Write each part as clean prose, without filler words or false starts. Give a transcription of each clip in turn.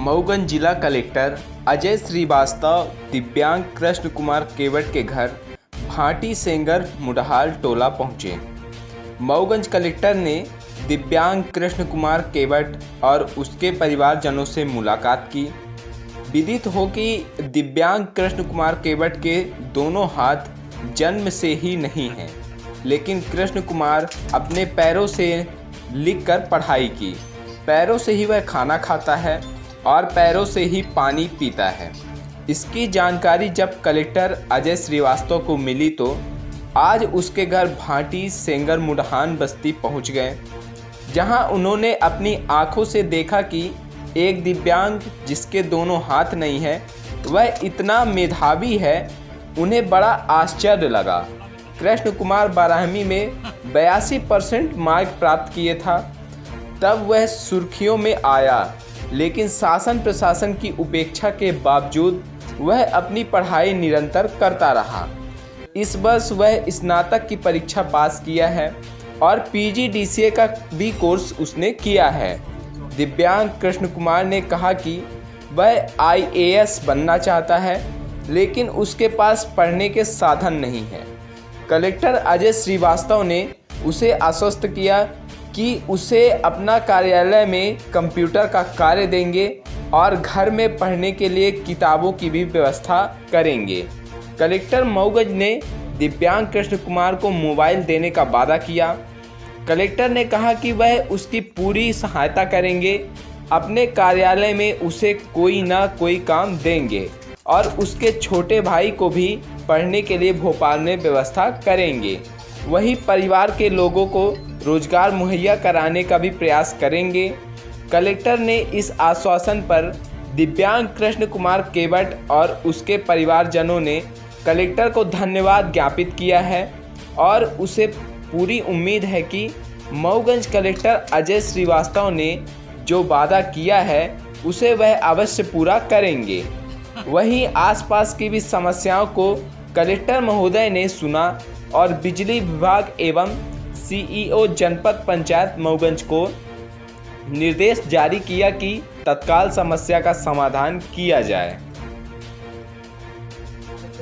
मऊगंज जिला कलेक्टर अजय श्रीवास्तव दिव्यांग कृष्ण कुमार केवट के घर भाटी सेंगर मुडहाल टोला पहुंचे। मऊगंज कलेक्टर ने दिव्यांग कृष्ण कुमार केवट और उसके परिवारजनों से मुलाकात की। विदित हो कि दिव्यांग कृष्ण कुमार केवट के दोनों हाथ जन्म से ही नहीं हैं, लेकिन कृष्ण कुमार अपने पैरों से लिखकर पढ़ाई की। पैरों से ही वह खाना खाता है और पैरों से ही पानी पीता है। इसकी जानकारी जब कलेक्टर अजय श्रीवास्तव को मिली तो आज उसके घर भाटी सेंगर मुडहान बस्ती पहुंच गए, जहां उन्होंने अपनी आंखों से देखा कि एक दिव्यांग जिसके दोनों हाथ नहीं है वह इतना मेधावी है। उन्हें बड़ा आश्चर्य लगा। कृष्ण कुमार 12वीं में 82% मार्क प्राप्त किए था, तब वह सुर्खियों में आया, लेकिन शासन प्रशासन की उपेक्षा के बावजूद वह अपनी पढ़ाई निरंतर करता रहा। इस वर्ष वह स्नातक की परीक्षा पास किया है और पीजीडीसीए का भी कोर्स उसने किया है। दिव्यांग कृष्ण कुमार ने कहा कि वह आईएएस बनना चाहता है, लेकिन उसके पास पढ़ने के साधन नहीं है। कलेक्टर अजय श्रीवास्तव ने उसे आश्वस्त किया कि उसे अपना कार्यालय में कंप्यूटर का कार्य देंगे और घर में पढ़ने के लिए किताबों की भी व्यवस्था करेंगे। कलेक्टर मऊगंज ने दिव्यांग कृष्ण कुमार को मोबाइल देने का वादा किया। कलेक्टर ने कहा कि वह उसकी पूरी सहायता करेंगे। अपने कार्यालय में उसे कोई ना कोई काम देंगे और उसके छोटे भाई को भी पढ़ने के लिए भोपाल में व्यवस्था करेंगे। वहीं परिवार के लोगों को रोजगार मुहैया कराने का भी प्रयास करेंगे। कलेक्टर ने इस आश्वासन पर दिव्यांग कृष्ण कुमार केवट और उसके परिवारजनों ने कलेक्टर को धन्यवाद ज्ञापित किया है और उसे पूरी उम्मीद है कि मऊगंज कलेक्टर अजय श्रीवास्तव ने जो वादा किया है उसे वह अवश्य पूरा करेंगे। वहीं आसपास की भी समस्याओं को कलेक्टर महोदय ने सुना और बिजली विभाग एवं सीईओ जनपद पंचायत मऊगंज को निर्देश जारी किया कि तत्काल समस्या का समाधान किया जाए।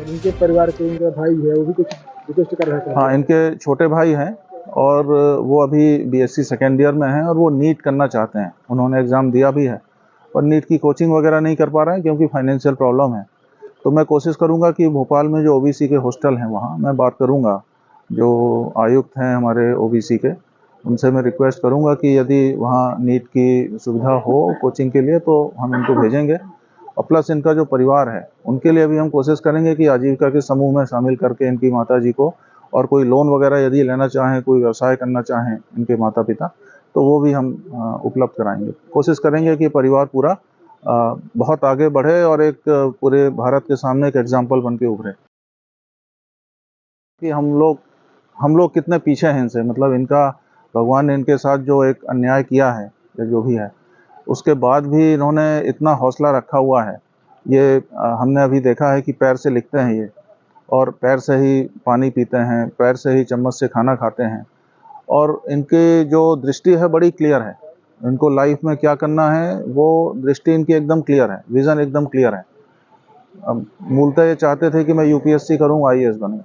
इनके परिवार के इनका भाई है, वो भी कुछ रिक्वेस्ट कर रहे हैं। हाँ, इनके छोटे भाई हैं और वो अभी बीएससी सेकेंड ईयर में हैं और वो नीट करना चाहते हैं। उन्होंने एग्ज़ाम दिया भी है और नीट की कोचिंग वगैरह नहीं कर पा रहे हैं क्योंकि फाइनेंशियल प्रॉब्लम है। तो मैं कोशिश करूंगा कि भोपाल में जो ओबीसी के हॉस्टल हैं वहाँ मैं बात करूंगा, जो आयुक्त हैं हमारे ओबीसी के, उनसे मैं रिक्वेस्ट करूंगा कि यदि वहाँ नीट की सुविधा हो कोचिंग के लिए तो हम इनको भेजेंगे। और प्लस इनका जो परिवार है उनके लिए भी हम कोशिश करेंगे कि आजीविका के समूह में शामिल करके इनकी माताजी को, और कोई लोन वगैरह यदि लेना चाहें, कोई व्यवसाय करना चाहें इनके माता पिता, तो वो भी हम उपलब्ध कराएंगे। कोशिश करेंगे कि परिवार पूरा बहुत आगे बढ़े और एक पूरे भारत के सामने एक एग्जाम्पल बन के उभरे कि हम लोग कितने पीछे हैं इनसे। मतलब इनका भगवान ने इनके साथ जो एक अन्याय किया है या जो भी है, उसके बाद भी इन्होंने इतना हौसला रखा हुआ है। ये हमने अभी देखा है कि पैर से लिखते हैं ये, और पैर से ही पानी पीते हैं, पैर से ही चम्मच से खाना खाते हैं, और इनकी जो दृष्टि है बड़ी क्लियर है। इनको लाइफ में क्या करना है वो दृष्टि इनकी एकदम क्लियर है, विज़न एकदम क्लियर है। अब मूलतः ये चाहते थे कि मैं यूपीएससी करूँ, आईएएस बनूँ,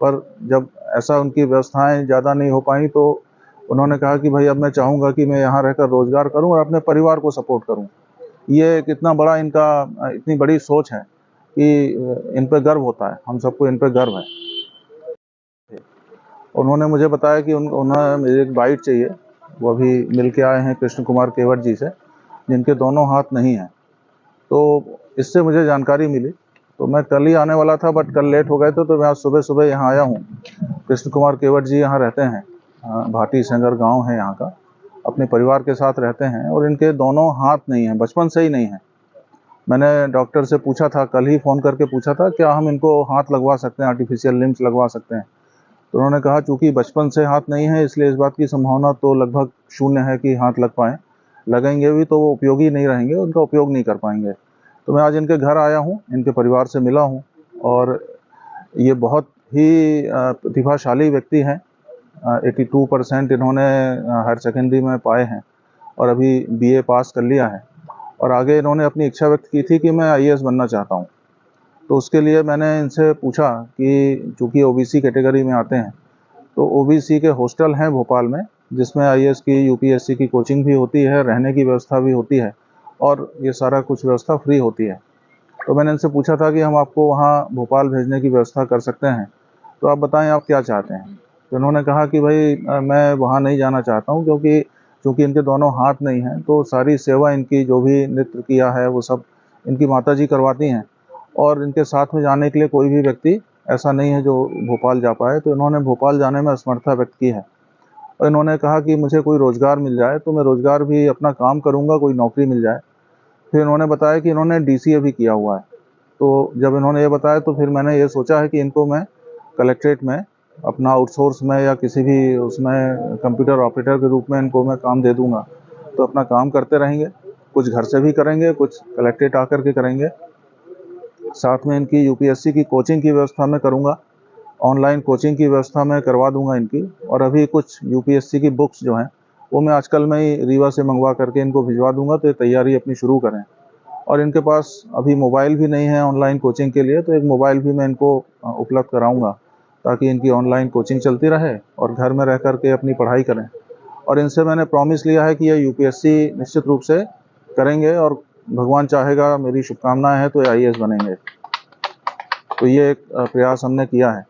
पर जब ऐसा उनकी व्यवस्थाएं ज़्यादा नहीं हो पाई तो उन्होंने कहा कि भाई अब मैं चाहूँगा कि मैं यहाँ रहकर रोज़गार करूँ और अपने परिवार को सपोर्ट करूँ। ये कितना बड़ा इनका इतनी बड़ी सोच है कि इन पर गर्व होता है, हम सबको इन पर गर्व है। उन्होंने मुझे बताया कि उन्हें मुझे एक बाइट चाहिए। वो अभी मिल के आए हैं कृष्ण कुमार केवट जी से, जिनके दोनों हाथ नहीं हैं। तो इससे मुझे जानकारी मिली, तो मैं कल ही आने वाला था बट कल लेट हो गए थे, तो मैं आज सुबह सुबह यहाँ आया हूँ। कृष्ण कुमार केवट जी यहाँ रहते हैं, भाटी सेंगर गांव है यहाँ का, अपने परिवार के साथ रहते हैं और इनके दोनों हाथ नहीं हैं, बचपन से ही नहीं है। मैंने डॉक्टर से पूछा था, कल ही फ़ोन करके पूछा था क्या हम इनको हाथ लगवा सकते हैं, आर्टिफिशियल लिम्स लगवा सकते हैं। तो उन्होंने कहा चूँकि बचपन से हाथ नहीं है इसलिए इस बात की संभावना तो लगभग शून्य है कि हाथ लग पाएँ। लगेंगे भी तो वो उपयोगी नहीं रहेंगे, उनका उपयोग नहीं कर पाएंगे। तो मैं आज इनके घर आया हूँ, इनके परिवार से मिला हूँ और ये बहुत ही प्रतिभाशाली व्यक्ति हैं। 82% इन्होंने हायर सेकेंडरी में पाए हैं और अभी बीए पास कर लिया है। और आगे इन्होंने अपनी इच्छा व्यक्त की थी कि मैं आईएएस बनना चाहता हूँ। तो उसके लिए मैंने इनसे पूछा कि चूँकि ओबीसी कैटेगरी में आते हैं, तो ओबीसी के हॉस्टल हैं भोपाल में, जिसमें आईएएस की, यूपीएससी की कोचिंग भी होती है, रहने की व्यवस्था भी होती है और ये सारा कुछ व्यवस्था फ्री होती है। तो मैंने इनसे पूछा था कि हम आपको वहाँ भोपाल भेजने की व्यवस्था कर सकते हैं, तो आप बताएं आप क्या चाहते हैं। तो इन्होंने कहा कि भाई मैं वहाँ नहीं जाना चाहता हूँ, क्योंकि चूँकि इनके दोनों हाथ नहीं हैं, तो सारी सेवा इनकी जो भी नृत्य किया है वो सब इनकी माताजी करवाती हैं और इनके साथ में जाने के लिए कोई भी व्यक्ति ऐसा नहीं है जो भोपाल जा पाए। तो इन्होंने भोपाल जाने में असमर्थता व्यक्त की है और इन्होंने कहा कि मुझे कोई रोज़गार मिल जाए तो मैं रोज़गार भी अपना काम करूँगा, कोई नौकरी मिल जाए। फिर इन्होंने बताया कि इन्होंने डीसीए भी किया हुआ है। तो जब इन्होंने ये बताया तो फिर मैंने ये सोचा है कि इनको मैं कलेक्ट्रेट में अपना आउटसोर्स में या किसी भी उसमें कंप्यूटर ऑपरेटर के रूप में इनको मैं काम दे दूँगा। तो अपना काम करते रहेंगे, कुछ घर से भी करेंगे, कुछ कलेक्ट्रेट आकर के करेंगे। साथ में इनकी यूपीएससी की कोचिंग की व्यवस्था मैं करूँगा, ऑनलाइन कोचिंग की व्यवस्था मैं करवा दूँगा इनकी। और अभी कुछ यूपीएससी की बुक्स जो हैं, वो मैं आजकल में ही रीवा से मंगवा करके इनको भिजवा दूँगा, तो ये तैयारी अपनी शुरू करें। और इनके पास अभी मोबाइल भी नहीं है ऑनलाइन कोचिंग के लिए, तो एक मोबाइल भी मैं इनको उपलब्ध कराऊँगा, ताकि इनकी ऑनलाइन कोचिंग चलती रहे और घर में रह कर के अपनी पढ़ाई करें। और इनसे मैंने प्रॉमिस लिया है कि ये यूपीएससी निश्चित रूप से करेंगे और भगवान चाहेगा, मेरी शुभकामनाएँ हैं, तो ये आईएएस बनेंगे। तो ये एक प्रयास हमने किया है।